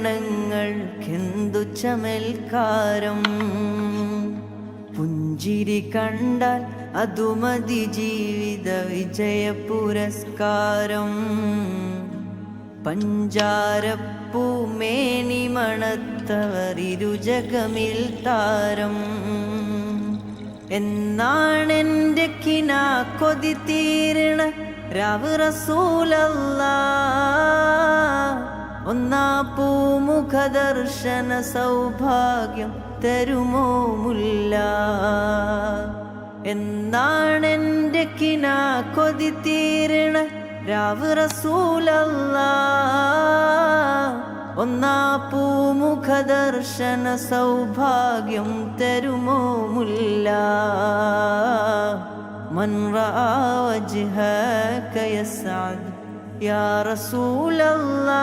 ണങ്ങൾക്കെന്തു ചമൽക്കാരം പുഞ്ചിരി കണ്ടാൽ അതുമതി ജീവിത വിജയ പുരസ്കാരം പഞ്ചാരപ്പൂമേനി മണത്തവർ ഇരുജഗമിൽ താരം എന്നാണെൻ്റെ കിനാ കൊതി തീരണ രാവ് റസൂലല്ലാഹ് ഒന്നാ പൂമുഖ ദർശന സൗഭാഗ്യം തരുമോ മുല്ല എന്നാണെൻ്റെ കിനാ കൊതി തീരണ രാവ് റസൂലല്ലാഹ് ഒന്നാ പൂമുഖ ദർശന സൗഭാഗ്യം തരുമോ മുല്ല മൻ റആ വജ്ഹക യസ്അദ് യാ റസൂലല്ലാഹ്